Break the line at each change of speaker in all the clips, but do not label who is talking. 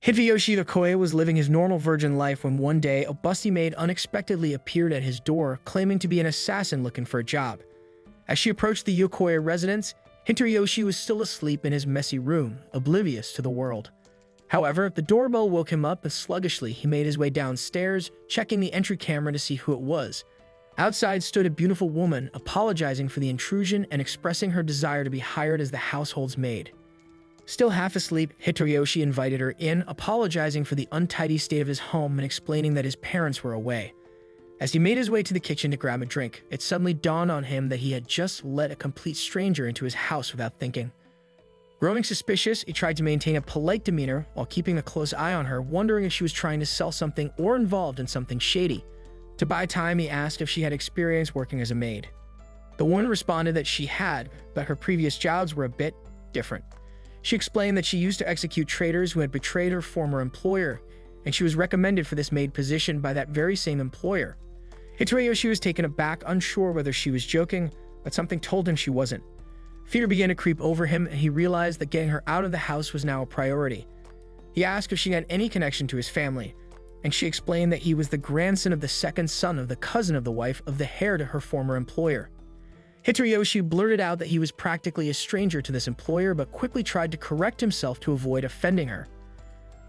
Hideyoshi Okoye was living his normal virgin life when one day a busty maid unexpectedly appeared at his door claiming to be an assassin looking for a job. As she approached the Okoye residence, Hideyoshi was still asleep in his messy room, oblivious to the world. However, the doorbell woke him up and sluggishly he made his way downstairs, checking the entry camera to see who it was. Outside stood a beautiful woman, apologizing for the intrusion and expressing her desire to be hired as the household's maid. Still half asleep, Hideyoshi invited her in, apologizing for the untidy state of his home and explaining that his parents were away. As he made his way to the kitchen to grab a drink, it suddenly dawned on him that he had just let a complete stranger into his house without thinking. Growing suspicious, he tried to maintain a polite demeanor while keeping a close eye on her, wondering if she was trying to sell something or involved in something shady. To buy time, he asked if she had experience working as a maid. The woman responded that she had, but her previous jobs were a bit different. She explained that she used to execute traitors who had betrayed her former employer, and she was recommended for this maid position by that very same employer. Hideyoshi was taken aback, unsure whether she was joking, but something told him she wasn't. Fear began to creep over him, and he realized that getting her out of the house was now a priority. He asked if she had any connection to his family, and she explained that he was the grandson of the second son of the cousin of the wife of the heir to her former employer. Hideyoshi blurted out that he was practically a stranger to this employer, but quickly tried to correct himself to avoid offending her.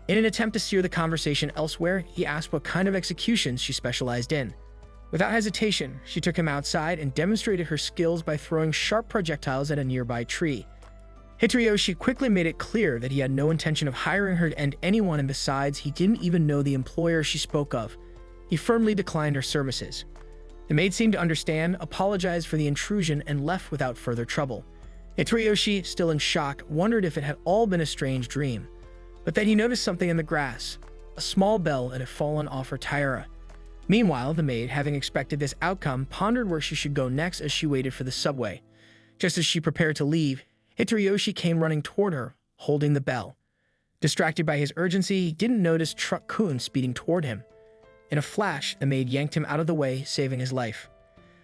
In an attempt to steer the conversation elsewhere, he asked what kind of executions she specialized in. Without hesitation, she took him outside and demonstrated her skills by throwing sharp projectiles at a nearby tree. Hideyoshi quickly made it clear that he had no intention of hiring her and anyone, and besides, he didn't even know the employer she spoke of. He firmly declined her services. The maid seemed to understand, apologized for the intrusion, and left without further trouble. Hideyoshi, still in shock, wondered if it had all been a strange dream. But then he noticed something in the grass. A small bell had fallen off her tiara. Meanwhile, the maid, having expected this outcome, pondered where she should go next as she waited for the subway. Just as she prepared to leave, Hideyoshi came running toward her, holding the bell. Distracted by his urgency, he didn't notice Truck-kun speeding toward him. In a flash, the maid yanked him out of the way, saving his life.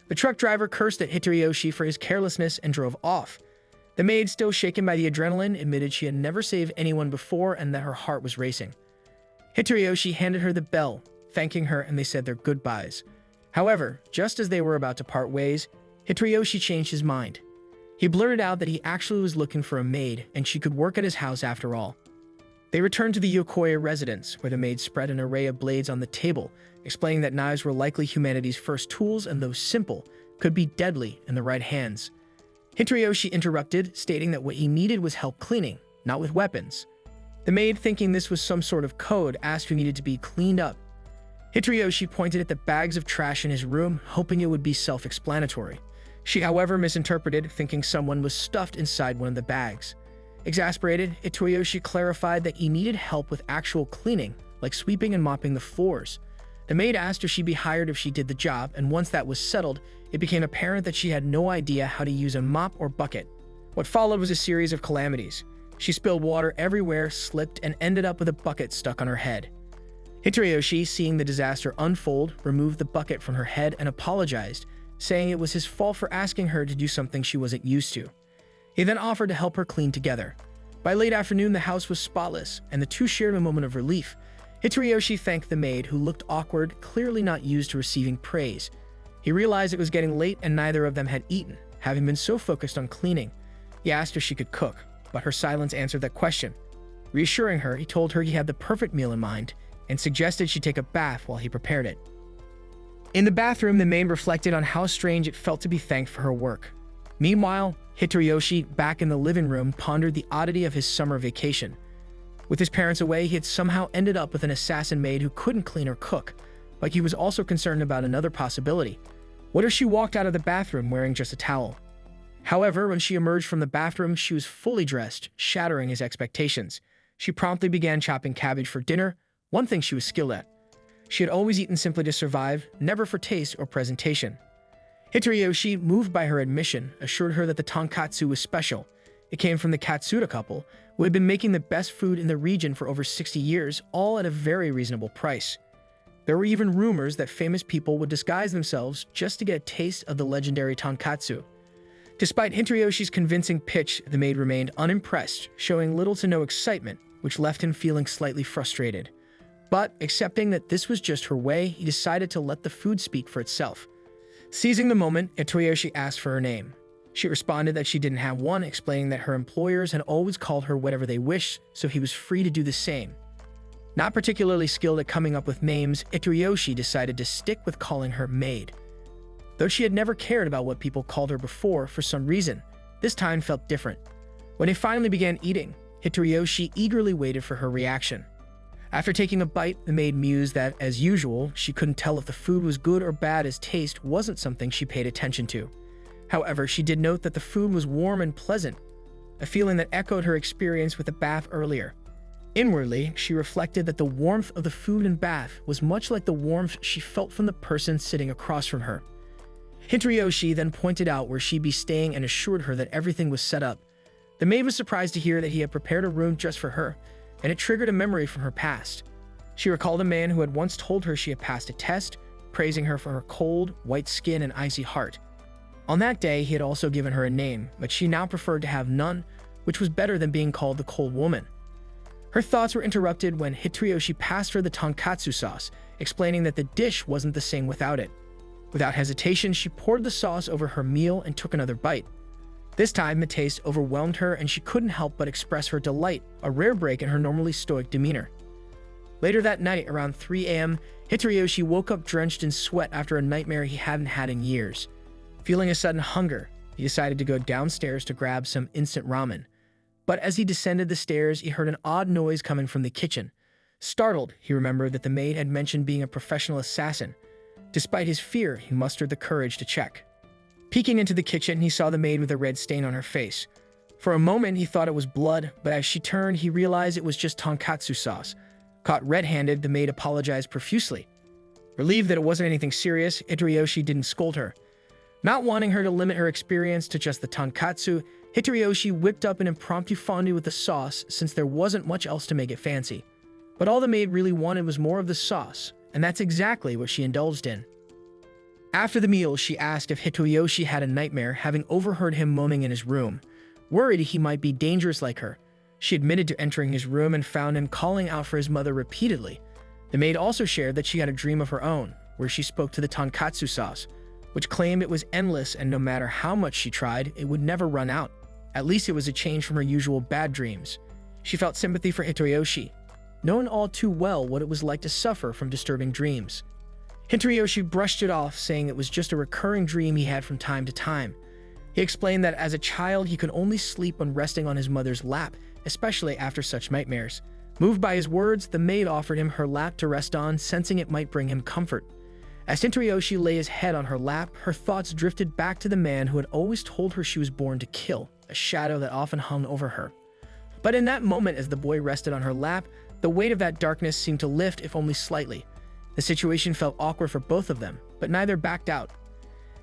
The truck driver cursed at Hideyoshi for his carelessness and drove off. The maid, still shaken by the adrenaline, admitted she had never saved anyone before and that her heart was racing. Hideyoshi handed her the bell, thanking her, and they said their goodbyes. However, just as they were about to part ways, Hideyoshi changed his mind. He blurted out that he actually was looking for a maid and she could work at his house after all. They returned to the Okoye residence, where the maid spread an array of blades on the table, explaining that knives were likely humanity's first tools and, though simple, could be deadly in the right hands. Hideyoshi interrupted, stating that what he needed was help cleaning, not with weapons. The maid, thinking this was some sort of code, asked who needed to be cleaned up. Hideyoshi pointed at the bags of trash in his room, hoping it would be self-explanatory. She, however, misinterpreted, thinking someone was stuffed inside one of the bags. Exasperated, Hideyoshi clarified that he needed help with actual cleaning, like sweeping and mopping the floors. The maid asked if she'd be hired if she did the job, and once that was settled, it became apparent that she had no idea how to use a mop or bucket. What followed was a series of calamities. She spilled water everywhere, slipped, and ended up with a bucket stuck on her head. Hideyoshi, seeing the disaster unfold, removed the bucket from her head and apologized, saying it was his fault for asking her to do something she wasn't used to. He then offered to help her clean together. By late afternoon, the house was spotless, and the two shared a moment of relief. Hideyoshi thanked the maid, who looked awkward, clearly not used to receiving praise. He realized it was getting late and neither of them had eaten, having been so focused on cleaning. He asked if she could cook, but her silence answered that question. Reassuring her, he told her he had the perfect meal in mind and suggested she take a bath while he prepared it. In the bathroom, the maid reflected on how strange it felt to be thanked for her work. Meanwhile, Hideyoshi, back in the living room, pondered the oddity of his summer vacation. With his parents away, he had somehow ended up with an assassin maid who couldn't clean or cook, but he was also concerned about another possibility. What if she walked out of the bathroom wearing just a towel? However, when she emerged from the bathroom, she was fully dressed, shattering his expectations. She promptly began chopping cabbage for dinner, one thing she was skilled at. She had always eaten simply to survive, never for taste or presentation. Hideyoshi, moved by her admission, assured her that the tonkatsu was special. It came from the Katsuda couple, who had been making the best food in the region for over 60 years, all at a very reasonable price. There were even rumors that famous people would disguise themselves just to get a taste of the legendary tonkatsu. Despite Hideyoshi's convincing pitch, the maid remained unimpressed, showing little to no excitement, which left him feeling slightly frustrated. But, accepting that this was just her way, he decided to let the food speak for itself. Seizing the moment, Hitoyoshi asked for her name. She responded that she didn't have one, explaining that her employers had always called her whatever they wished, so he was free to do the same. Not particularly skilled at coming up with names, Hitoyoshi decided to stick with calling her maid. Though she had never cared about what people called her before, for some reason, this time felt different. When they finally began eating, Hitoyoshi eagerly waited for her reaction. After taking a bite, the maid mused that, as usual, she couldn't tell if the food was good or bad, as taste wasn't something she paid attention to. However, she did note that the food was warm and pleasant, a feeling that echoed her experience with the bath earlier. Inwardly, she reflected that the warmth of the food and bath was much like the warmth she felt from the person sitting across from her. Hitoyoshi then pointed out where she'd be staying and assured her that everything was set up. The maid was surprised to hear that he had prepared a room just for her, and it triggered a memory from her past. She recalled a man who had once told her she had passed a test, praising her for her cold, white skin and icy heart. On that day, he had also given her a name, but she now preferred to have none, which was better than being called the cold woman. Her thoughts were interrupted when Hitoyoshi passed her the tonkatsu sauce, explaining that the dish wasn't the same without it. Without hesitation, she poured the sauce over her meal and took another bite. This time, the taste overwhelmed her and she couldn't help but express her delight, a rare break in her normally stoic demeanor. Later that night, around 3 a.m., Hitoyoshi woke up drenched in sweat after a nightmare he hadn't had in years. Feeling a sudden hunger, he decided to go downstairs to grab some instant ramen. But as he descended the stairs, he heard an odd noise coming from the kitchen. Startled, he remembered that the maid had mentioned being a professional assassin. Despite his fear, he mustered the courage to check. Peeking into the kitchen, he saw the maid with a red stain on her face. For a moment, he thought it was blood, but as she turned, he realized it was just tonkatsu sauce. Caught red-handed, the maid apologized profusely. Relieved that it wasn't anything serious, Hitoyoshi didn't scold her. Not wanting her to limit her experience to just the tonkatsu, Hitoyoshi whipped up an impromptu fondue with the sauce since there wasn't much else to make it fancy. But all the maid really wanted was more of the sauce, and that's exactly what she indulged in. After the meal, she asked if Hitoyoshi had a nightmare, having overheard him moaning in his room. Worried he might be dangerous like her, she admitted to entering his room and found him calling out for his mother repeatedly. The maid also shared that she had a dream of her own, where she spoke to the tonkatsu sauce, which claimed it was endless and no matter how much she tried, it would never run out. At least it was a change from her usual bad dreams. She felt sympathy for Hitoyoshi, knowing all too well what it was like to suffer from disturbing dreams. Hitoyoshi brushed it off, saying it was just a recurring dream he had from time to time. He explained that as a child, he could only sleep when resting on his mother's lap, especially after such nightmares. Moved by his words, the maid offered him her lap to rest on, sensing it might bring him comfort. As Hitoyoshi lay his head on her lap, her thoughts drifted back to the man who had always told her she was born to kill, a shadow that often hung over her. But in that moment, as the boy rested on her lap, the weight of that darkness seemed to lift, if only slightly. The situation felt awkward for both of them, but neither backed out.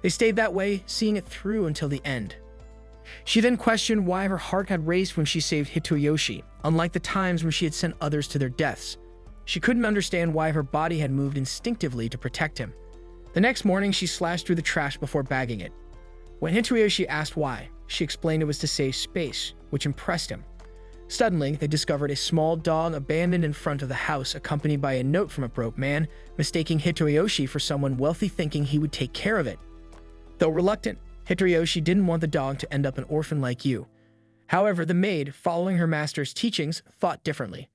They stayed that way, seeing it through until the end. She then questioned why her heart had raced when she saved Hitoyoshi, unlike the times when she had sent others to their deaths. She couldn't understand why her body had moved instinctively to protect him. The next morning, she slashed through the trash before bagging it. When Hitoyoshi asked why, she explained it was to save space, which impressed him. Suddenly, they discovered a small dog abandoned in front of the house, accompanied by a note from a broke man, mistaking Hitoyoshi for someone wealthy, thinking he would take care of it. Though reluctant, Hitoyoshi didn't want the dog to end up an orphan like you. However, the maid, following her master's teachings, thought differently.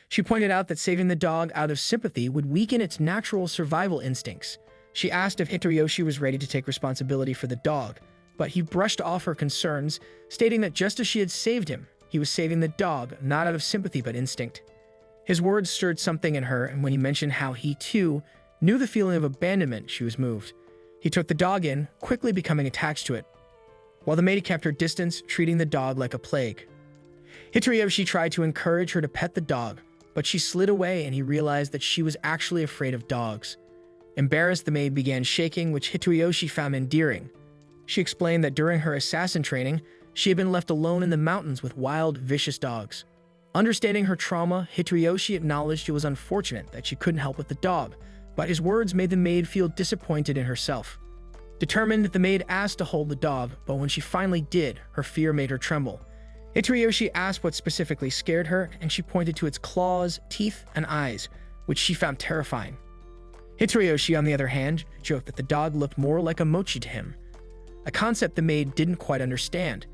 She pointed out that saving the dog out of sympathy would weaken its natural survival instincts. She asked if Hitoyoshi was ready to take responsibility for the dog, but he brushed off her concerns, stating that just as she had saved him, he was saving the dog, not out of sympathy but instinct. His words stirred something in her, and when he mentioned how he, too, knew the feeling of abandonment, she was moved. He took the dog in, quickly becoming attached to it, while the maid kept her distance, treating the dog like a plague. Hitoyoshi tried to encourage her to pet the dog, but she slid away and he realized that she was actually afraid of dogs. Embarrassed, the maid began shaking, which Hitoyoshi found endearing. She explained that during her assassin training, she had been left alone in the mountains with wild, vicious dogs. Understanding her trauma, Hitoyoshi acknowledged it was unfortunate that she couldn't help with the dog, but his words made the maid feel disappointed in herself. Determined, the maid asked to hold the dog, but when she finally did, her fear made her tremble. Hitoroyoshi asked what specifically scared her, and she pointed to its claws, teeth, and eyes, which she found terrifying. Hitoroyoshi, on the other hand, joked that the dog looked more like a mochi to him, a concept the maid didn't quite understand.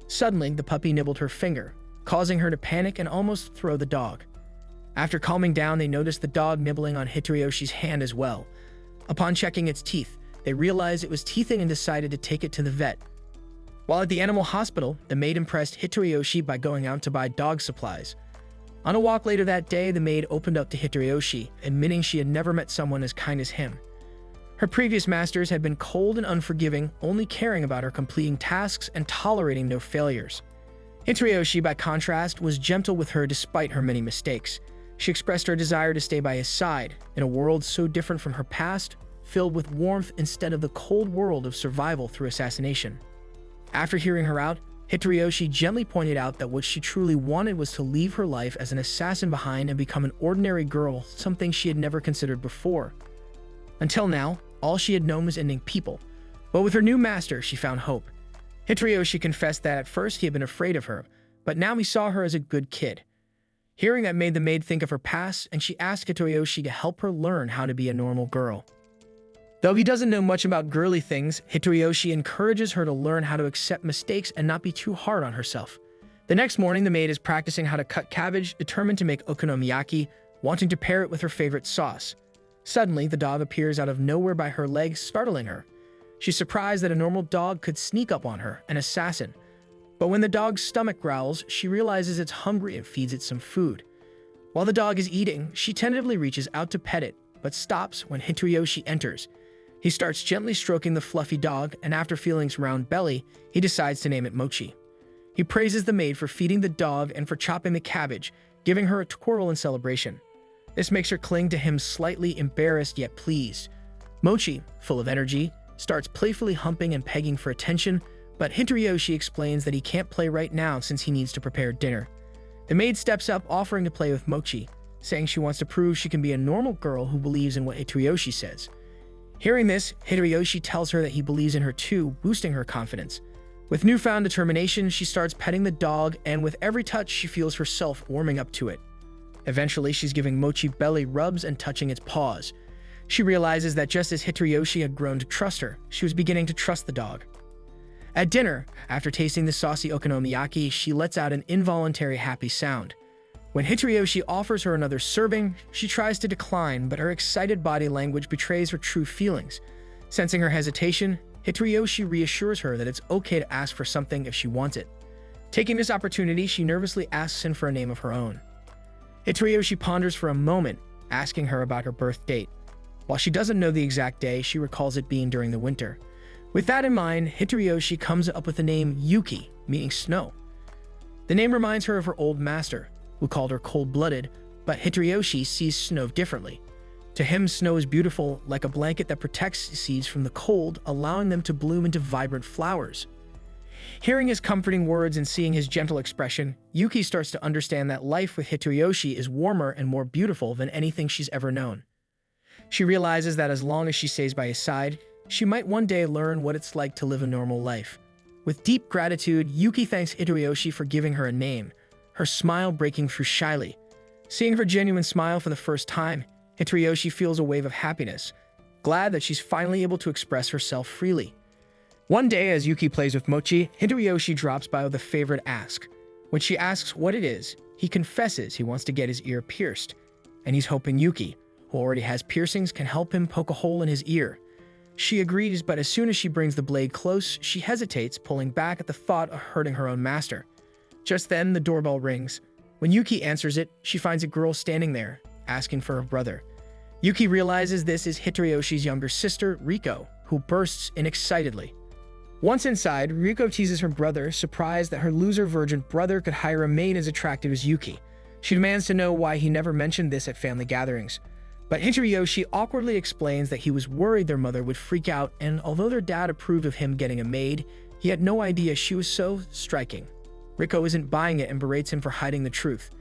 Suddenly, the puppy nibbled her finger, causing her to panic and almost throw the dog. After calming down, they noticed the dog nibbling on Hitoriyoshi's hand as well. Upon checking its teeth, they realized it was teething and decided to take it to the vet. While at the animal hospital, the maid impressed Hitoroyoshi by going out to buy dog supplies. On a walk later that day, the maid opened up to Hitoroyoshi, admitting she had never met someone as kind as him. Her previous masters had been cold and unforgiving, only caring about her completing tasks and tolerating no failures. Hitoroyoshi, by contrast, was gentle with her despite her many mistakes. She expressed her desire to stay by his side, in a world so different from her past, filled with warmth instead of the cold world of survival through assassination. After hearing her out, Hitoroyoshi gently pointed out that what she truly wanted was to leave her life as an assassin behind and become an ordinary girl, something she had never considered before. Until now, all she had known was ending people, but with her new master, she found hope. Hitoroyoshi confessed that at first he had been afraid of her, but now he saw her as a good kid. Hearing that made the maid think of her past, and she asked Hitoroyoshi to help her learn how to be a normal girl. Though he doesn't know much about girly things, Hitoroyoshi encourages her to learn how to accept mistakes and not be too hard on herself. The next morning, the maid is practicing how to cut cabbage, determined to make okonomiyaki, wanting to pair it with her favorite sauce. Suddenly, the dog appears out of nowhere by her legs, startling her. She's surprised that a normal dog could sneak up on her, an assassin. But when the dog's stomach growls, she realizes it's hungry and feeds it some food. While the dog is eating, she tentatively reaches out to pet it, but stops when Hitoroyoshi enters. He starts gently stroking the fluffy dog, and after feeling its round belly, he decides to name it Mochi. He praises the maid for feeding the dog and for chopping the cabbage, giving her a twirl in celebration. This makes her cling to him, slightly embarrassed yet pleased. Mochi, full of energy, starts playfully humping and pegging for attention, but Hitoroyoshi explains that he can't play right now since he needs to prepare dinner. The maid steps up, offering to play with Mochi, saying she wants to prove she can be a normal girl who believes in what Hitoroyoshi says. Hearing this, Hitoroyoshi tells her that he believes in her too, boosting her confidence. With newfound determination, she starts petting the dog, and with every touch, she feels herself warming up to it. Eventually, she's giving Mochi belly rubs and touching its paws. She realizes that just as Hitoroyoshi had grown to trust her, she was beginning to trust the dog. At dinner, after tasting the saucy okonomiyaki, she lets out an involuntary happy sound. When Hitoroyoshi offers her another serving, she tries to decline, but her excited body language betrays her true feelings. Sensing her hesitation, Hitoroyoshi reassures her that it's okay to ask for something if she wants it. Taking this opportunity, she nervously asks him for a name of her own. Hitoroyoshi ponders for a moment, asking her about her birth date. While she doesn't know the exact day, she recalls it being during the winter. With that in mind, Hitoroyoshi comes up with the name Yuki, meaning snow. The name reminds her of her old master, who called her cold-blooded, but Hitoroyoshi sees snow differently. To him, snow is beautiful, like a blanket that protects seeds from the cold, allowing them to bloom into vibrant flowers. Hearing his comforting words and seeing his gentle expression, Yuki starts to understand that life with Hitoroyoshi is warmer and more beautiful than anything she's ever known. She realizes that as long as she stays by his side, she might one day learn what it's like to live a normal life. With deep gratitude, Yuki thanks Hitoroyoshi for giving her a name, her smile breaking through shyly. Seeing her genuine smile for the first time, Hitoroyoshi feels a wave of happiness, glad that she's finally able to express herself freely. One day, as Yuki plays with Mochi, Hitoroyoshi drops by with a favorite ask. When she asks what it is, he confesses he wants to get his ear pierced, and he's hoping Yuki, who already has piercings, can help him poke a hole in his ear. She agrees, but as soon as she brings the blade close, she hesitates, pulling back at the thought of hurting her own master. Just then, the doorbell rings. When Yuki answers it, she finds a girl standing there, asking for her brother. Yuki realizes this is Hitoriyoshi's younger sister, Riko, who bursts in excitedly. Once inside, Riko teases her brother, surprised that her loser virgin brother could hire a maid as attractive as Yuki. She demands to know why he never mentioned this at family gatherings. But Hitoroyoshi awkwardly explains that he was worried their mother would freak out, and although their dad approved of him getting a maid, he had no idea she was so striking. Riko isn't buying it and berates him for hiding the truth.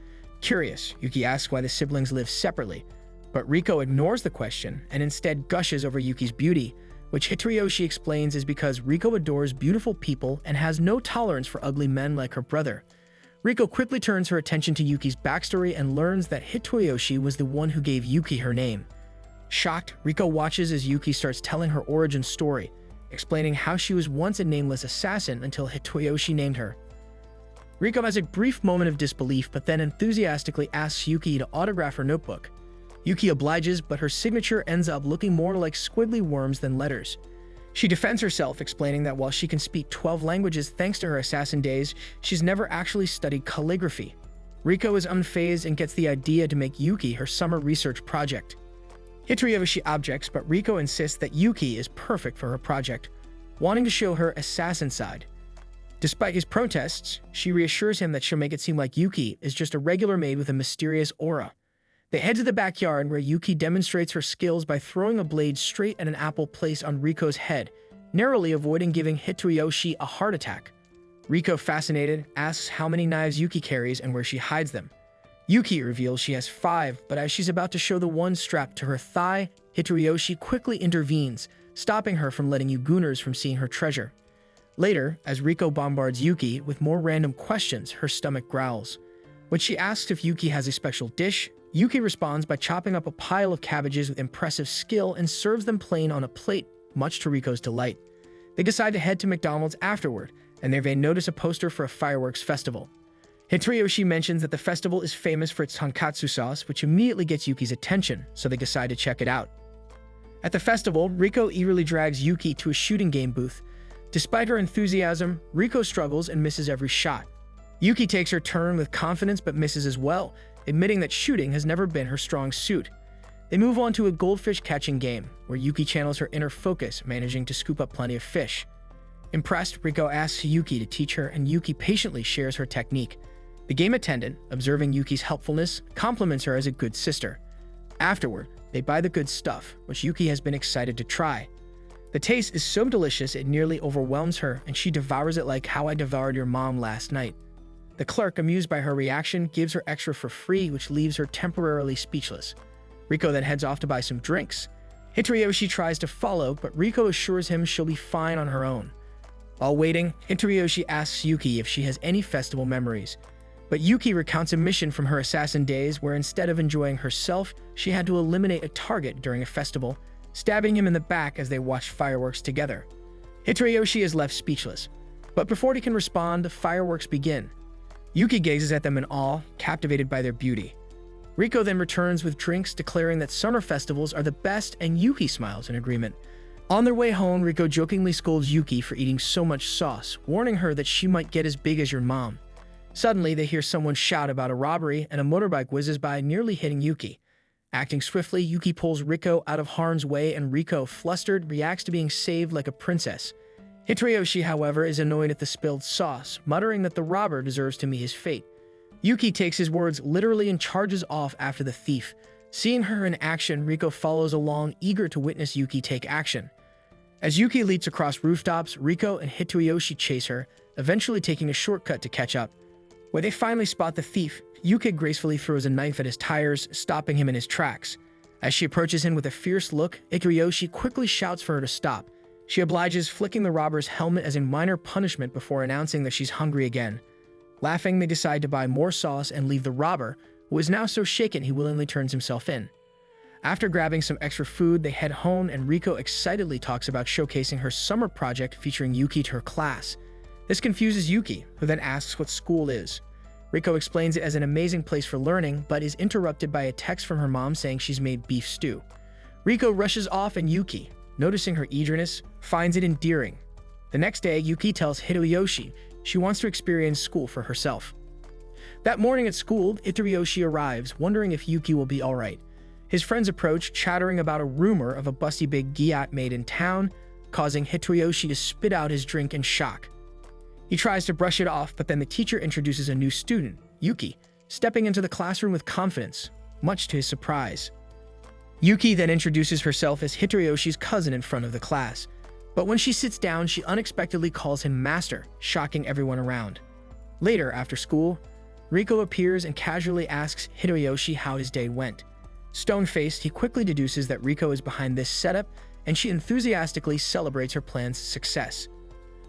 Curious, Yuki asks why the siblings live separately, but Riko ignores the question and instead gushes over Yuki's beauty, which Hitoroyoshi explains is because Riko adores beautiful people and has no tolerance for ugly men like her brother. Riko quickly turns her attention to Yuki's backstory and learns that Hitoyoshi was the one who gave Yuki her name. Shocked, Riko watches as Yuki starts telling her origin story, explaining how she was once a nameless assassin until Hitoyoshi named her. Riko has a brief moment of disbelief, but then enthusiastically asks Yuki to autograph her notebook. Yuki obliges, but her signature ends up looking more like squiggly worms than letters. She defends herself, explaining that while she can speak 12 languages thanks to her assassin days, she's never actually studied calligraphy. Riko is unfazed and gets the idea to make Yuki her summer research project. Hitoyoshi objects, but Riko insists that Yuki is perfect for her project, wanting to show her assassin side. Despite his protests, she reassures him that she'll make it seem like Yuki is just a regular maid with a mysterious aura. They head to the backyard where Yuki demonstrates her skills by throwing a blade straight at an apple placed on Riko's head, narrowly avoiding giving Hitoyoshi a heart attack. Riko, fascinated, asks how many knives Yuki carries and where she hides them. Yuki reveals she has 5, but as she's about to show the one strapped to her thigh, Hitoyoshi quickly intervenes, stopping her from letting Yuguners from seeing her treasure. Later, as Riko bombards Yuki with more random questions, her stomach growls. When she asks if Yuki has a special dish, Yuki responds by chopping up a pile of cabbages with impressive skill and serves them plain on a plate, much to Riko's delight. They decide to head to McDonald's afterward, and there they notice a poster for a fireworks festival. Hitoyoshi mentions that the festival is famous for its tonkatsu sauce, which immediately gets Yuki's attention, so they decide to check it out. At the festival, Riko eagerly drags Yuki to a shooting game booth. Despite her enthusiasm, Riko struggles and misses every shot. Yuki takes her turn with confidence but misses as well, admitting that shooting has never been her strong suit. They move on to a goldfish catching game, where Yuki channels her inner focus, managing to scoop up plenty of fish. Impressed, Riko asks Yuki to teach her, and Yuki patiently shares her technique. The game attendant, observing Yuki's helpfulness, compliments her as a good sister. Afterward, they buy the good stuff, which Yuki has been excited to try. The taste is so delicious it nearly overwhelms her, and she devours it like how I devoured your mom last night. The clerk, amused by her reaction, gives her extra for free, which leaves her temporarily speechless. Riko then heads off to buy some drinks. Hitoyoshi tries to follow, but Riko assures him she'll be fine on her own. While waiting, Hitoyoshi asks Yuki if she has any festival memories. But Yuki recounts a mission from her assassin days where instead of enjoying herself, she had to eliminate a target during a festival, stabbing him in the back as they watched fireworks together. Hitoyoshi is left speechless. But before he can respond, the fireworks begin. Yuki gazes at them in awe, captivated by their beauty. Riko then returns with drinks, declaring that summer festivals are the best, and Yuki smiles in agreement. On their way home, Riko jokingly scolds Yuki for eating so much sauce, warning her that she might get as big as your mom. Suddenly, they hear someone shout about a robbery, and a motorbike whizzes by, nearly hitting Yuki. Acting swiftly, Yuki pulls Riko out of harm's way, and Riko, flustered, reacts to being saved like a princess. Hitoyoshi, however, is annoyed at the spilled sauce, muttering that the robber deserves to meet his fate. Yuki takes his words literally and charges off after the thief. Seeing her in action, Riko follows along, eager to witness Yuki take action. As Yuki leaps across rooftops, Riko and Hitoyoshi chase her, eventually taking a shortcut to catch up. Where they finally spot the thief, Yuki gracefully throws a knife at his tires, stopping him in his tracks. As she approaches him with a fierce look, Hitoyoshi quickly shouts for her to stop. She obliges, flicking the robber's helmet as a minor punishment before announcing that she's hungry again. Laughing, they decide to buy more sauce and leave the robber, who is now so shaken he willingly turns himself in. After grabbing some extra food, they head home, and Riko excitedly talks about showcasing her summer project featuring Yuki to her class. This confuses Yuki, who then asks what school is. Riko explains it as an amazing place for learning, but is interrupted by a text from her mom saying she's made beef stew. Riko rushes off, and Yuki, noticing her eagerness, finds it endearing. The next day, Yuki tells Hitoyoshi she wants to experience school for herself. That morning at school, Hitoyoshi arrives, wondering if Yuki will be alright. His friends approach, chattering about a rumor of a busty big gyat made in town, causing Hitoyoshi to spit out his drink in shock. He tries to brush it off, but then the teacher introduces a new student, Yuki, stepping into the classroom with confidence, much to his surprise. Yuki then introduces herself as Hitoyoshi's cousin in front of the class, but when she sits down, she unexpectedly calls him master, shocking everyone around. Later, after school, Riko appears and casually asks Hitoyoshi how his day went. Stone-faced, he quickly deduces that Riko is behind this setup, and she enthusiastically celebrates her plan's success.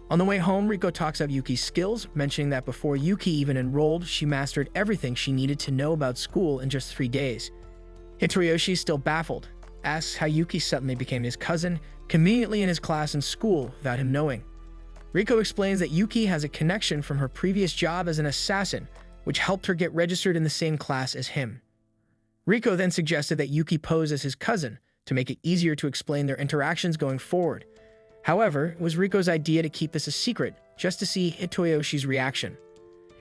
On the way home, Riko talks up Yuki's skills, mentioning that before Yuki even enrolled, she mastered everything she needed to know about school in just 3 days. Hitoriyoshi, still baffled, asks how Yuki suddenly became his cousin, conveniently in his class in school without him knowing. Riko explains that Yuki has a connection from her previous job as an assassin, which helped her get registered in the same class as him. Riko then suggested that Yuki pose as his cousin to make it easier to explain their interactions going forward. However, it was Riko's idea to keep this a secret, just to see Hitoriyoshi's reaction.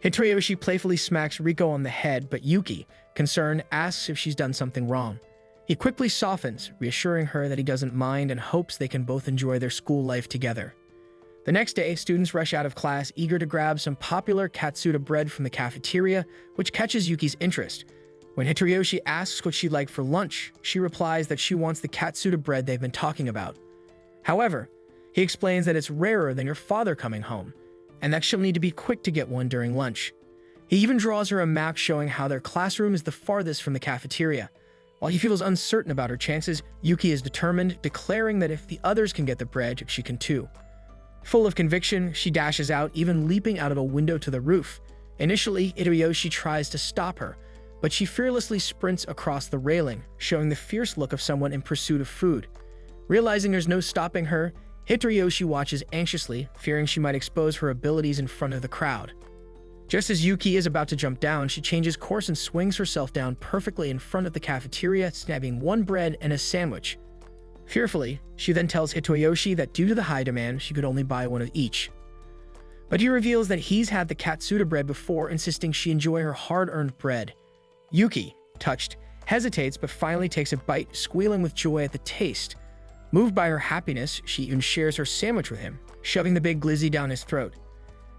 Hitoriyoshi playfully smacks Riko on the head, but Yuki, concerned, asks if she's done something wrong. He quickly softens, reassuring her that he doesn't mind and hopes they can both enjoy their school life together. The next day, students rush out of class eager to grab some popular Katsuta bread from the cafeteria, which catches Yuki's interest. When Hitoriyoshi asks what she'd like for lunch, she replies that she wants the Katsuta bread they've been talking about. However, he explains that it's rarer than your father coming home, and that she'll need to be quick to get one during lunch. He even draws her a map showing how their classroom is the farthest from the cafeteria. While he feels uncertain about her chances, Yuki is determined, declaring that if the others can get the bread, she can too. Full of conviction, she dashes out, even leaping out of a window to the roof. Initially, Hitoriyoshi tries to stop her, but she fearlessly sprints across the railing, showing the fierce look of someone in pursuit of food. Realizing there's no stopping her, Hitoriyoshi watches anxiously, fearing she might expose her abilities in front of the crowd. Just as Yuki is about to jump down, she changes course and swings herself down perfectly in front of the cafeteria, snapping one bread and a sandwich. Fearfully, she then tells Hitoriyoshi that due to the high demand, she could only buy one of each. But he reveals that he's had the Katsuta bread before, insisting she enjoy her hard-earned bread. Yuki, touched, hesitates but finally takes a bite, squealing with joy at the taste. Moved by her happiness, she even shares her sandwich with him, shoving the big glizzy down his throat.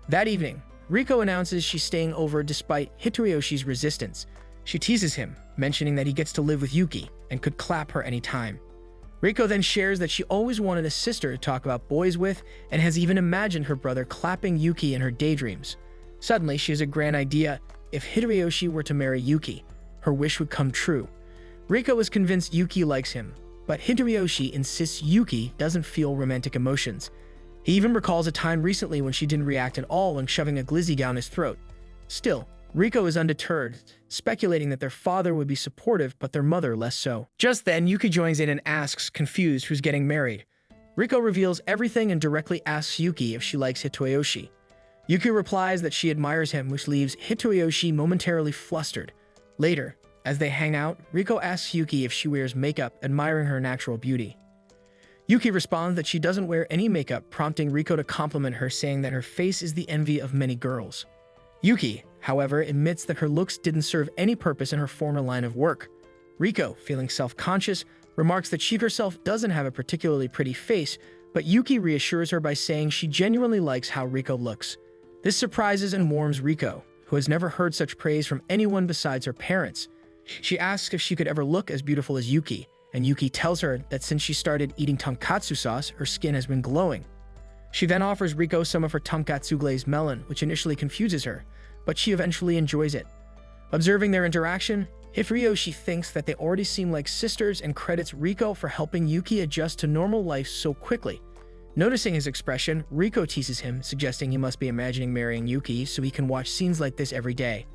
That evening, Riko announces she's staying over despite Hitoriyoshi's resistance. She teases him, mentioning that he gets to live with Yuki and could clap her anytime. Riko then shares that she always wanted a sister to talk about boys with and has even imagined her brother clapping Yuki in her daydreams. Suddenly, she has a grand idea. If Hitoriyoshi were to marry Yuki, her wish would come true. Riko is convinced Yuki likes him, but Hitoriyoshi insists Yuki doesn't feel romantic emotions. He even recalls a time recently when she didn't react at all when shoving a glizzy down his throat. Still, Riko is undeterred, speculating that their father would be supportive but their mother less so. Just then, Yuki joins in and asks, confused, who's getting married. Riko reveals everything and directly asks Yuki if she likes Hitoriyoshi. Yuki replies that she admires him, which leaves Hitoriyoshi momentarily flustered. Later, as they hang out, Riko asks Yuki if she wears makeup, admiring her natural beauty. Yuki responds that she doesn't wear any makeup, prompting Riko to compliment her, saying that her face is the envy of many girls. Yuki, however, admits that her looks didn't serve any purpose in her former line of work. Riko, feeling self-conscious, remarks that she herself doesn't have a particularly pretty face, but Yuki reassures her by saying she genuinely likes how Riko looks. This surprises and warms Riko, who has never heard such praise from anyone besides her parents. She asks if she could ever look as beautiful as Yuki, and Yuki tells her that since she started eating tonkatsu sauce, her skin has been glowing. She then offers Riko some of her tonkatsu glazed melon, which initially confuses her, but she eventually enjoys it. Observing their interaction, Hitoriyoshi thinks that they already seem like sisters and credits Riko for helping Yuki adjust to normal life so quickly. Noticing his expression, Riko teases him, suggesting he must be imagining marrying Yuki so he can watch scenes like this every day.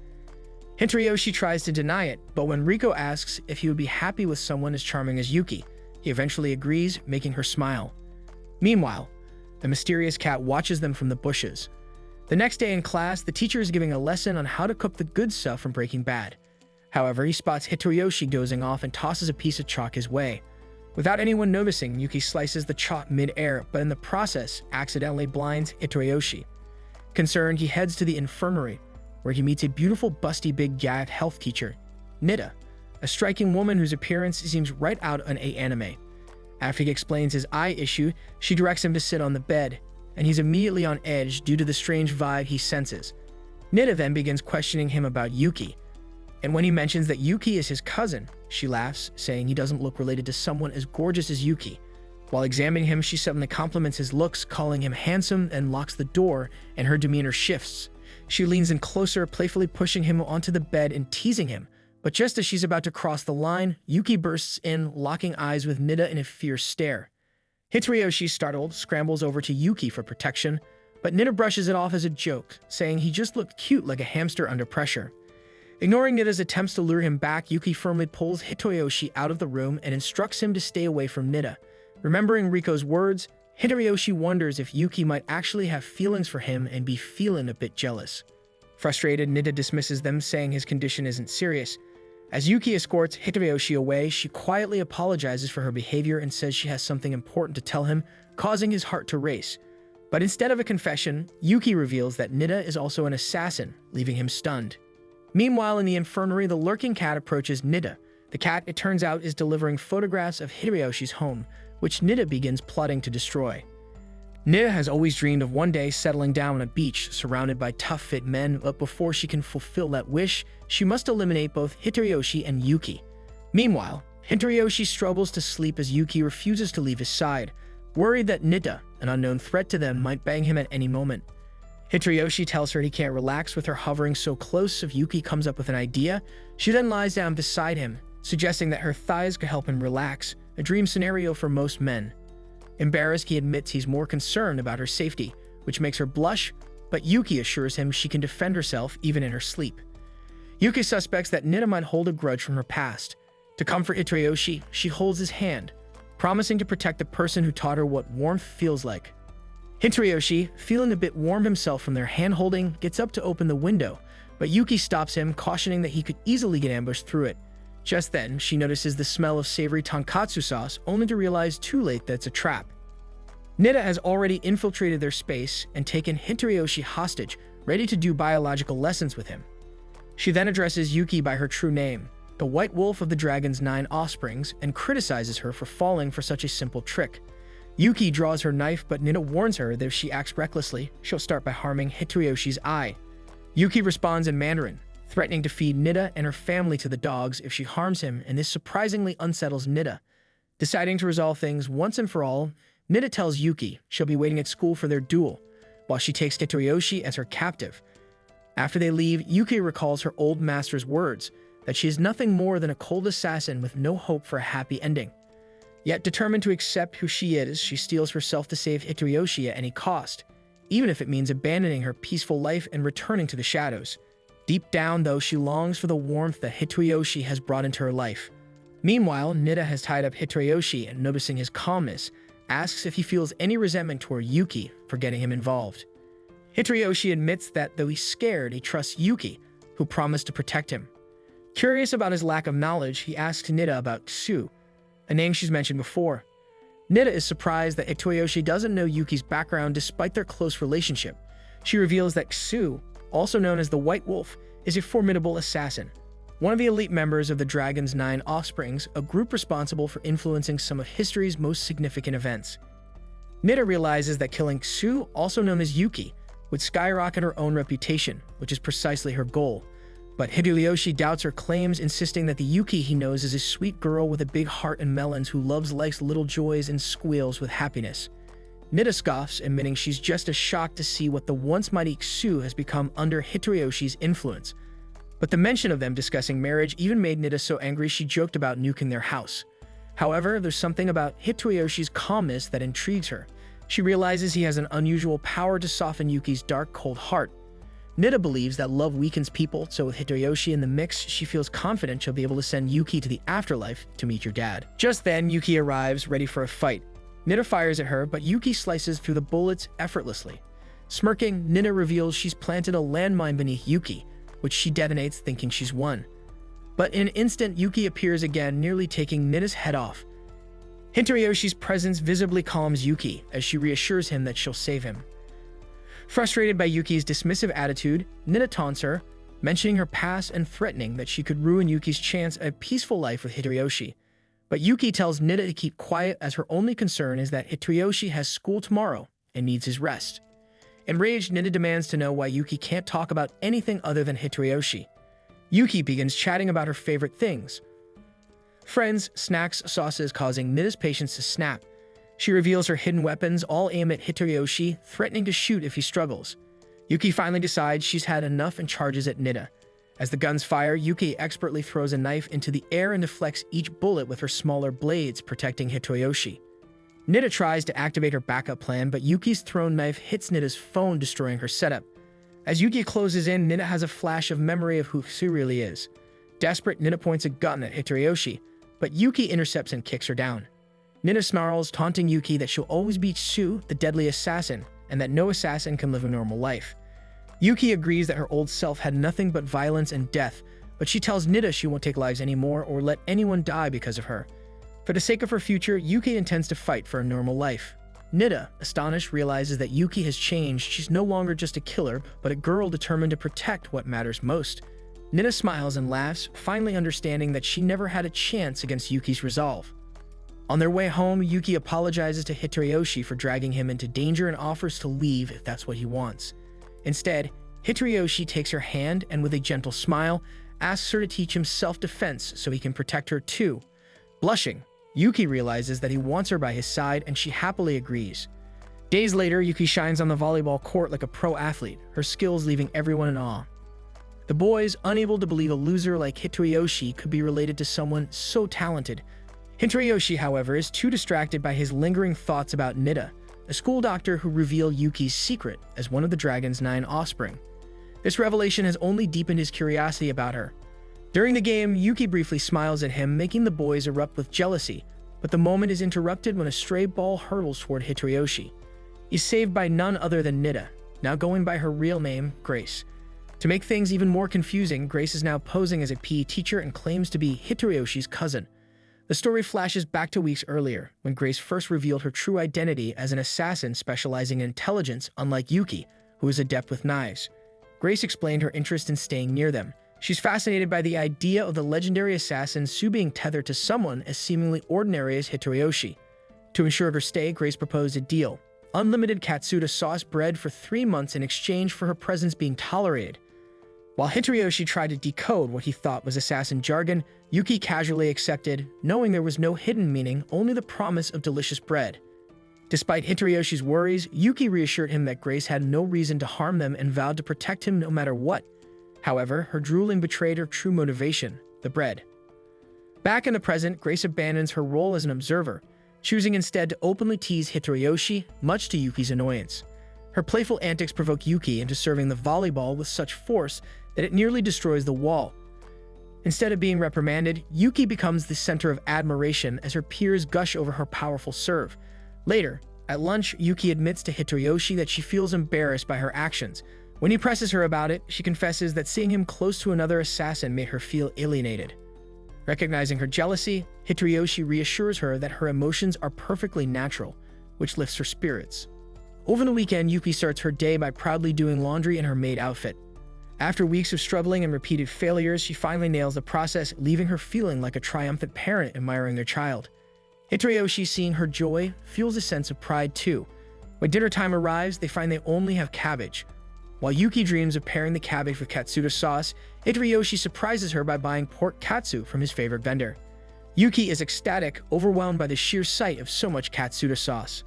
Hitoriyoshi tries to deny it, but when Riko asks if he would be happy with someone as charming as Yuki, he eventually agrees, making her smile. Meanwhile, the mysterious cat watches them from the bushes. The next day in class, the teacher is giving a lesson on how to cook the good stuff from Breaking Bad. However, he spots Hitoriyoshi dozing off and tosses a piece of chalk his way. Without anyone noticing, Yuki slices the chalk mid-air, but in the process, accidentally blinds Hitoriyoshi. Concerned, he heads to the infirmary, where he meets a beautiful, busty, big-gagged health teacher, Nida, a striking woman whose appearance seems right out of an anime. After he explains his eye issue, she directs him to sit on the bed, and he's immediately on edge due to the strange vibe he senses. Nida then begins questioning him about Yuki, and when he mentions that Yuki is his cousin, she laughs, saying he doesn't look related to someone as gorgeous as Yuki. While examining him, she suddenly compliments his looks, calling him handsome, and locks the door, and her demeanor shifts. She leans in closer, playfully pushing him onto the bed and teasing him. But just as she's about to cross the line, Yuki bursts in, locking eyes with Nida in a fierce stare. Hitoriyoshi, startled, scrambles over to Yuki for protection, but Nida brushes it off as a joke, saying he just looked cute like a hamster under pressure. Ignoring Nida's attempts to lure him back, Yuki firmly pulls Hitoyoshi out of the room and instructs him to stay away from Nida. Remembering Riko's words, Hitoyoshi wonders if Yuki might actually have feelings for him and be feeling a bit jealous. Frustrated, Nida dismisses them, saying his condition isn't serious. As Yuki escorts Hitoyoshi away, she quietly apologizes for her behavior and says she has something important to tell him, causing his heart to race. But instead of a confession, Yuki reveals that Nida is also an assassin, leaving him stunned. Meanwhile, in the infirmary, the lurking cat approaches Nida. The cat, it turns out, is delivering photographs of Hitayoshi's home, which Nida begins plotting to destroy. Nida has always dreamed of one day settling down on a beach surrounded by tough-fit men, but before she can fulfill that wish, she must eliminate both Hitoyoshi and Yuki. Meanwhile, Hitoyoshi struggles to sleep as Yuki refuses to leave his side, worried that Nida, an unknown threat to them, might bang him at any moment. Hitoyoshi tells her he can't relax with her hovering so close if Yuki comes up with an idea. She then lies down beside him, suggesting that her thighs could help him relax, a dream scenario for most men. Embarrassed, he admits he's more concerned about her safety, which makes her blush, but Yuki assures him she can defend herself even in her sleep. Yuki suspects that Nida might hold a grudge from her past. To comfort Hitoyoshi, she holds his hand, promising to protect the person who taught her what warmth feels like. Hitoyoshi, feeling a bit warm himself from their hand-holding, gets up to open the window, but Yuki stops him, cautioning that he could easily get ambushed through it. Just then, she notices the smell of savory tonkatsu sauce, only to realize too late that it's a trap. Nida has already infiltrated their space and taken Hitoyoshi hostage, ready to do biological lessons with him. She then addresses Yuki by her true name, the White Wolf of the Dragon's 9 offsprings, and criticizes her for falling for such a simple trick. Yuki draws her knife, but Nida warns her that if she acts recklessly, she'll start by harming Hitoyoshi's eye. Yuki responds in Mandarin, threatening to feed Nida and her family to the dogs if she harms him, and this surprisingly unsettles Nida. Deciding to resolve things once and for all, Nida tells Yuki she'll be waiting at school for their duel, while she takes Hitoyoshi as her captive. After they leave, Yuki recalls her old master's words, that she is nothing more than a cold assassin with no hope for a happy ending. Yet determined to accept who she is, she steels herself to save Hitoyoshi at any cost, even if it means abandoning her peaceful life and returning to the shadows. Deep down, though, she longs for the warmth that Hitoyoshi has brought into her life. Meanwhile, Nida has tied up Hitoyoshi and, noticing his calmness, asks if he feels any resentment toward Yuki for getting him involved. Hitoyoshi admits that, though he's scared, he trusts Yuki, who promised to protect him. Curious about his lack of knowledge, he asks Nida about Ksu, a name she's mentioned before. Nida is surprised that Hitoyoshi doesn't know Yuki's background despite their close relationship. She reveals that Ksu, also known as the White Wolf, is a formidable assassin, one of the elite members of the Dragon's 9 offsprings, a group responsible for influencing some of history's most significant events. Nida realizes that killing Ksu, also known as Yuki, would skyrocket her own reputation, which is precisely her goal. But Hitoyoshi doubts her claims, insisting that the Yuki he knows is a sweet girl with a big heart and melons who loves life's little joys and squeals with happiness. Nida scoffs, admitting she's just as shocked to see what the once mighty Ksu has become under Hitoyoshi's influence. But the mention of them discussing marriage even made Nida so angry she joked about nuking their house. However, there's something about Hitoyoshi's calmness that intrigues her. She realizes he has an unusual power to soften Yuki's dark, cold heart. Nida believes that love weakens people, so with Hitoyoshi in the mix, she feels confident she'll be able to send Yuki to the afterlife to meet your dad. Just then, Yuki arrives, ready for a fight. Nida fires at her, but Yuki slices through the bullets effortlessly. Smirking, Nida reveals she's planted a landmine beneath Yuki, which she detonates thinking she's won. But in an instant, Yuki appears again, nearly taking Nida's head off. Hitoyoshi's presence visibly calms Yuki, as she reassures him that she'll save him. Frustrated by Yuki's dismissive attitude, Nida taunts her, mentioning her past and threatening that she could ruin Yuki's chance at a peaceful life with Hitoyoshi. But Yuki tells Nida to keep quiet, as her only concern is that Hitoyoshi has school tomorrow and needs his rest. Enraged, Nida demands to know why Yuki can't talk about anything other than Hitoyoshi. Yuki begins chatting about her favorite things: friends, snacks, sauces, causing Nida's patience to snap. She reveals her hidden weapons, all aim at Hitoyoshi, threatening to shoot if he struggles. Yuki finally decides she's had enough and charges at Nida. As the guns fire, Yuki expertly throws a knife into the air and deflects each bullet with her smaller blades, protecting Hitoyoshi. Nida tries to activate her backup plan, but Yuki's thrown knife hits Nida's phone, destroying her setup. As Yuki closes in, Nida has a flash of memory of who Sue really is. Desperate, Nida points a gun at Hitoriyoshi, but Yuki intercepts and kicks her down. Nida snarls, taunting Yuki that she'll always be Sue, the deadly assassin, and that no assassin can live a normal life. Yuki agrees that her old self had nothing but violence and death, but she tells Nida she won't take lives anymore or let anyone die because of her. For the sake of her future, Yuki intends to fight for a normal life. Nida, astonished, realizes that Yuki has changed. She's no longer just a killer, but a girl determined to protect what matters most. Nida smiles and laughs, finally understanding that she never had a chance against Yuki's resolve. On their way home, Yuki apologizes to Hitoriyoshi for dragging him into danger and offers to leave if that's what he wants. Instead, Hitoriyoshi takes her hand and with a gentle smile, asks her to teach him self-defense so he can protect her too. Blushing, Yuki realizes that he wants her by his side and she happily agrees. Days later, Yuki shines on the volleyball court like a pro athlete, her skills leaving everyone in awe. The boys, unable to believe a loser like Hitoriyoshi could be related to someone so talented. Hitoriyoshi, however, is too distracted by his lingering thoughts about Nida, a school doctor who revealed Yuki's secret as one of the dragon's 9 offspring. This revelation has only deepened his curiosity about her. During the game, Yuki briefly smiles at him, making the boys erupt with jealousy, but the moment is interrupted when a stray ball hurtles toward Hitoriyoshi. He's saved by none other than Nida, now going by her real name, Grace. To make things even more confusing, Grace is now posing as a PE teacher and claims to be Hitoriyoshi's cousin. The story flashes back to weeks earlier, when Grace first revealed her true identity as an assassin specializing in intelligence, unlike Yuki, who is adept with knives. Grace explained her interest in staying near them. She's fascinated by the idea of the legendary assassin Sue being tethered to someone as seemingly ordinary as Hitoriyoshi. To ensure her stay, Grace proposed a deal: unlimited Katsuda sauce bread for 3 months in exchange for her presence being tolerated. While Hitoriyoshi tried to decode what he thought was assassin jargon, Yuki casually accepted, knowing there was no hidden meaning, only the promise of delicious bread. Despite Hitoriyoshi's worries, Yuki reassured him that Grace had no reason to harm them and vowed to protect him no matter what. However, her drooling betrayed her true motivation: the bread. Back in the present, Grace abandons her role as an observer, choosing instead to openly tease Hitoriyoshi, much to Yuki's annoyance. Her playful antics provoke Yuki into serving the volleyball with such force that it nearly destroys the wall. Instead of being reprimanded, Yuki becomes the center of admiration as her peers gush over her powerful serve. Later, at lunch, Yuki admits to Hitoriyoshi that she feels embarrassed by her actions. When he presses her about it, she confesses that seeing him close to another assassin made her feel alienated. Recognizing her jealousy, Hitoriyoshi reassures her that her emotions are perfectly natural, which lifts her spirits. Over the weekend, Yuki starts her day by proudly doing laundry in her maid outfit. After weeks of struggling and repeated failures, she finally nails the process, leaving her feeling like a triumphant parent admiring their child. Hitoriyoshi, seeing her joy, feels a sense of pride too. When dinner time arrives, they find they only have cabbage. While Yuki dreams of pairing the cabbage with Katsuda sauce, Hitoriyoshi surprises her by buying pork katsu from his favorite vendor. Yuki is ecstatic, overwhelmed by the sheer sight of so much Katsuda sauce.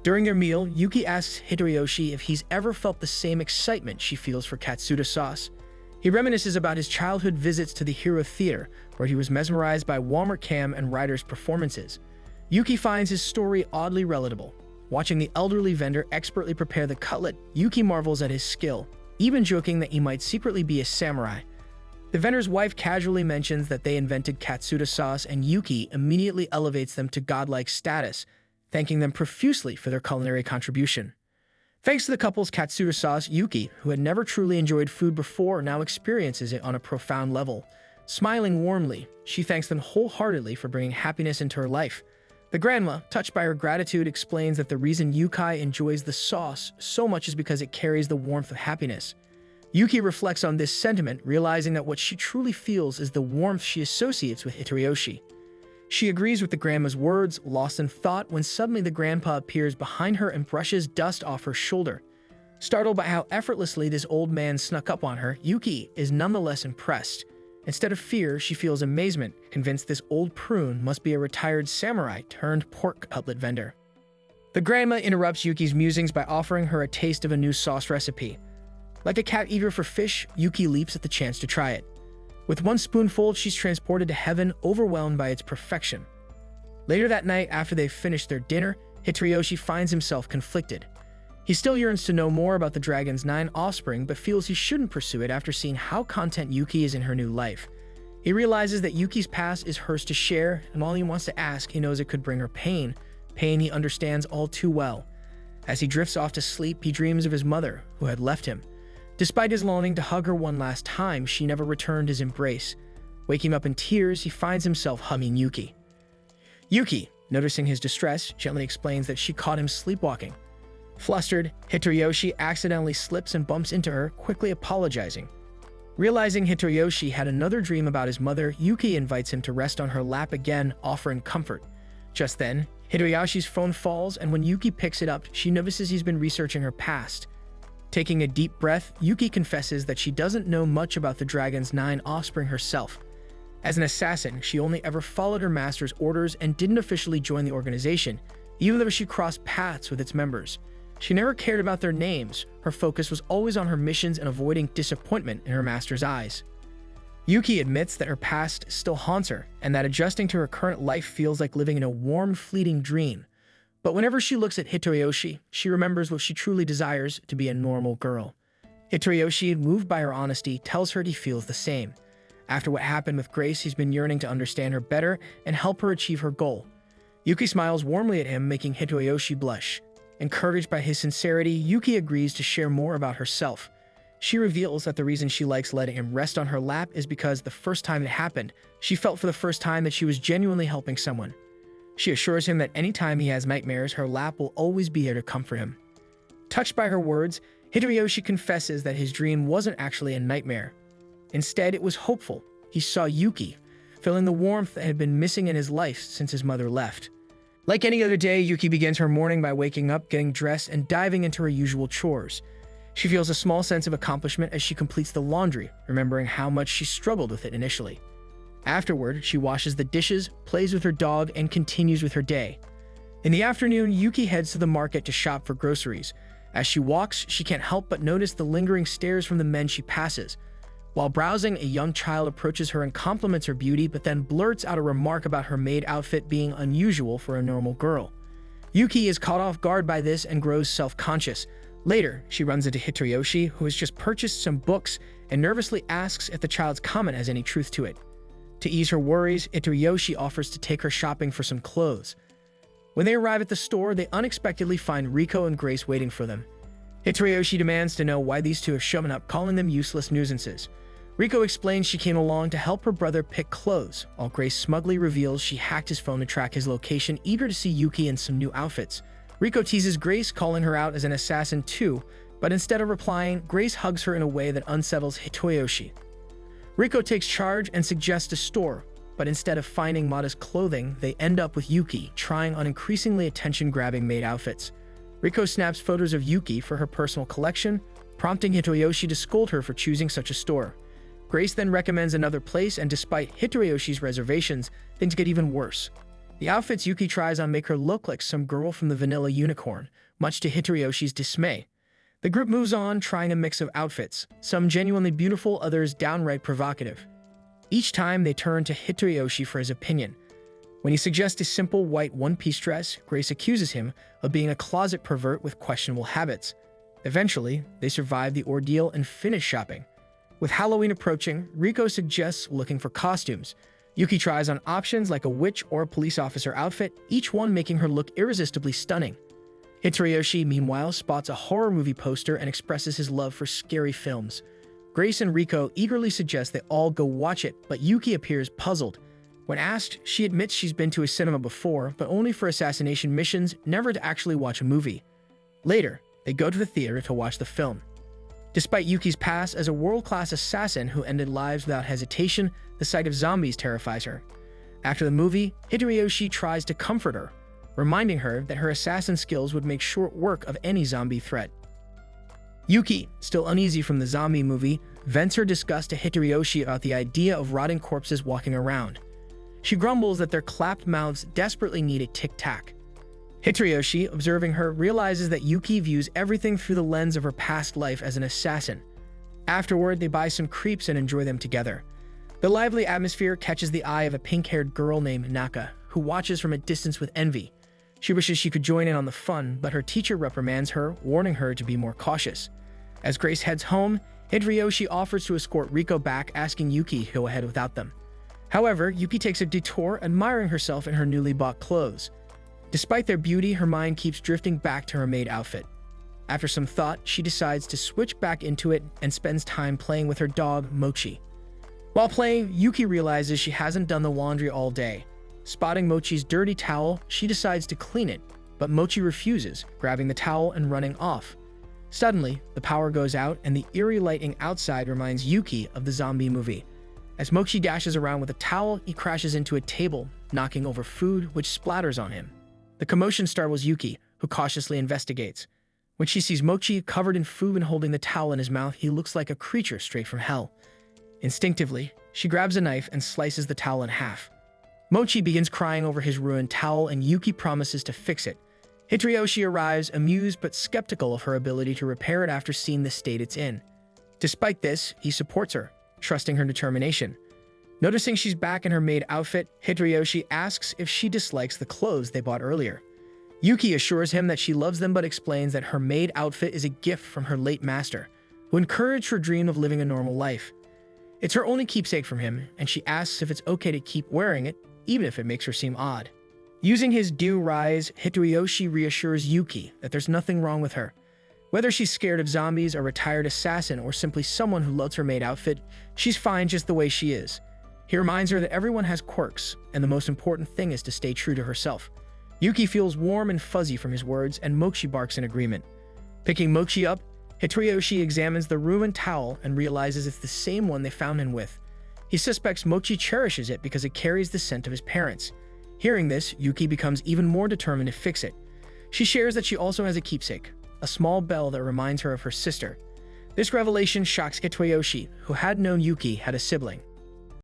During their meal, Yuki asks Hitoriyoshi if he's ever felt the same excitement she feels for Katsuda sauce. He reminisces about his childhood visits to the Hero Theater, where he was mesmerized by Walmart Cam and Ryder's performances. Yuki finds his story oddly relatable. Watching the elderly vendor expertly prepare the cutlet, Yuki marvels at his skill, even joking that he might secretly be a samurai. The vendor's wife casually mentions that they invented Katsuda sauce, and Yuki immediately elevates them to godlike status, thanking them profusely for their culinary contribution. Thanks to the couple's Katsuda sauce, Yuki, who had never truly enjoyed food before, now experiences it on a profound level. Smiling warmly, she thanks them wholeheartedly for bringing happiness into her life. The grandma, touched by her gratitude, explains that the reason Yuki enjoys the sauce so much is because it carries the warmth of happiness. Yuki reflects on this sentiment, realizing that what she truly feels is the warmth she associates with Hitoriyoshi. She agrees with the grandma's words, lost in thought when suddenly the grandpa appears behind her and brushes dust off her shoulder. Startled by how effortlessly this old man snuck up on her, Yuki is nonetheless impressed. Instead of fear, she feels amazement, convinced this old prune must be a retired samurai turned pork cutlet vendor. The grandma interrupts Yuki's musings by offering her a taste of a new sauce recipe. Like a cat eager for fish, Yuki leaps at the chance to try it. With one spoonful, she's transported to heaven, overwhelmed by its perfection. Later that night, after they've finished their dinner, Hitoriyoshi finds himself conflicted. He still yearns to know more about the dragon's 9 offspring, but feels he shouldn't pursue it after seeing how content Yuki is in her new life. He realizes that Yuki's past is hers to share, and while he wants to ask, he knows it could bring her pain he understands all too well. As he drifts off to sleep, he dreams of his mother, who had left him. Despite his longing to hug her one last time, she never returned his embrace. Waking up in tears, he finds himself hugging Yuki. Yuki, noticing his distress, gently explains that she caught him sleepwalking. Flustered, Hitoriyoshi accidentally slips and bumps into her, quickly apologizing. Realizing Hitoriyoshi had another dream about his mother, Yuki invites him to rest on her lap again, offering comfort. Just then, Hitoriyoshi's phone falls, and when Yuki picks it up, she notices he's been researching her past. Taking a deep breath, Yuki confesses that she doesn't know much about the dragon's 9 offspring herself. As an assassin, she only ever followed her master's orders and didn't officially join the organization, even though she crossed paths with its members. She never cared about their names. Her focus was always on her missions and avoiding disappointment in her master's eyes. Yuki admits that her past still haunts her, and that adjusting to her current life feels like living in a warm, fleeting dream. But whenever she looks at Hitoriyoshi, she remembers what she truly desires: to be a normal girl. Hitoriyoshi, moved by her honesty, tells her he feels the same. After what happened with Grace, he's been yearning to understand her better and help her achieve her goal. Yuki smiles warmly at him, making Hitoriyoshi blush. Encouraged by his sincerity, Yuki agrees to share more about herself. She reveals that the reason she likes letting him rest on her lap is because the first time it happened, she felt for the first time that she was genuinely helping someone. She assures him that anytime he has nightmares, her lap will always be there to comfort him. Touched by her words, Hitoriyoshi confesses that his dream wasn't actually a nightmare. Instead, it was hopeful. He saw Yuki, feeling the warmth that had been missing in his life since his mother left. Like any other day, Yuki begins her morning by waking up, getting dressed, and diving into her usual chores. She feels a small sense of accomplishment as she completes the laundry, remembering how much she struggled with it initially. Afterward, she washes the dishes, plays with her dog, and continues with her day. In the afternoon, Yuki heads to the market to shop for groceries. As she walks, she can't help but notice the lingering stares from the men she passes. While browsing, a young child approaches her and compliments her beauty, but then blurts out a remark about her maid outfit being unusual for a normal girl. Yuki is caught off guard by this and grows self-conscious. Later, she runs into Hitoriyoshi, who has just purchased some books, and nervously asks if the child's comment has any truth to it. To ease her worries, Hitoriyoshi offers to take her shopping for some clothes. When they arrive at the store, they unexpectedly find Riko and Grace waiting for them. Hitoriyoshi demands to know why these two have shown up, calling them useless nuisances. Riko explains she came along to help her brother pick clothes, while Grace smugly reveals she hacked his phone to track his location, eager to see Yuki in some new outfits. Riko teases Grace, calling her out as an assassin too, but instead of replying, Grace hugs her in a way that unsettles Hitoriyoshi. Riko takes charge and suggests a store, but instead of finding modest clothing, they end up with Yuki, trying on increasingly attention-grabbing maid outfits. Riko snaps photos of Yuki for her personal collection, prompting Hitoriyoshi to scold her for choosing such a store. Grace then recommends another place, and despite Hitoriyoshi's reservations, things get even worse. The outfits Yuki tries on make her look like some girl from the Vanilla Unicorn, much to Hitoriyoshi's dismay. The group moves on, trying a mix of outfits, some genuinely beautiful, others downright provocative. Each time, they turn to Hitoriyoshi for his opinion. When he suggests a simple white one-piece dress, Grace accuses him of being a closet pervert with questionable habits. Eventually, they survive the ordeal and finish shopping. With Halloween approaching, Riko suggests looking for costumes. Yuki tries on options like a witch or a police officer outfit, each one making her look irresistibly stunning. Hitoriyoshi, meanwhile, spots a horror movie poster and expresses his love for scary films. Grace and Riko eagerly suggest they all go watch it, but Yuki appears puzzled. When asked, she admits she's been to a cinema before, but only for assassination missions, never to actually watch a movie. Later, they go to the theater to watch the film. Despite Yuki's past as a world-class assassin who ended lives without hesitation, the sight of zombies terrifies her. After the movie, Hitoriyoshi tries to comfort her, reminding her that her assassin skills would make short work of any zombie threat. Yuki, still uneasy from the zombie movie, vents her disgust to Hitoriyoshi about the idea of rotting corpses walking around. She grumbles that their clapped mouths desperately need a tic-tac. Hitoriyoshi, observing her, realizes that Yuki views everything through the lens of her past life as an assassin. Afterward, they buy some crepes and enjoy them together. The lively atmosphere catches the eye of a pink-haired girl named Naka, who watches from a distance with envy. She wishes she could join in on the fun, but her teacher reprimands her, warning her to be more cautious. As Grace heads home, Hideyoshi offers to escort Riko back, asking Yuki to go ahead without them. However, Yuki takes a detour, admiring herself in her newly bought clothes. Despite their beauty, her mind keeps drifting back to her maid outfit. After some thought, she decides to switch back into it and spends time playing with her dog, Mochi. While playing, Yuki realizes she hasn't done the laundry all day. Spotting Mochi's dirty towel, she decides to clean it, but Mochi refuses, grabbing the towel and running off. Suddenly, the power goes out and the eerie lighting outside reminds Yuki of the zombie movie. As Mochi dashes around with a towel, he crashes into a table, knocking over food, which splatters on him. The commotion startles Yuki, who cautiously investigates. When she sees Mochi covered in food and holding the towel in his mouth, he looks like a creature straight from hell. Instinctively, she grabs a knife and slices the towel in half. Mochi begins crying over his ruined towel, and Yuki promises to fix it. Hideyoshi arrives, amused but skeptical of her ability to repair it after seeing the state it's in. Despite this, he supports her, trusting her determination. Noticing she's back in her maid outfit, Hideyoshi asks if she dislikes the clothes they bought earlier. Yuki assures him that she loves them but explains that her maid outfit is a gift from her late master, who encouraged her dream of living a normal life. It's her only keepsake from him, and she asks if it's okay to keep wearing it, even if it makes her seem odd. Using his do rise, Hideyoshi reassures Yuki that there's nothing wrong with her. Whether she's scared of zombies, a retired assassin, or simply someone who loves her maid outfit, she's fine just the way she is. He reminds her that everyone has quirks, and the most important thing is to stay true to herself. Yuki feels warm and fuzzy from his words, and Mochi barks in agreement. Picking Mochi up, Hideyoshi examines the ruined towel and realizes it's the same one they found him with. He suspects Mochi cherishes it because it carries the scent of his parents. Hearing this, Yuki becomes even more determined to fix it. She shares that she also has a keepsake, a small bell that reminds her of her sister. This revelation shocks Hideyoshi, who had known Yuki had a sibling.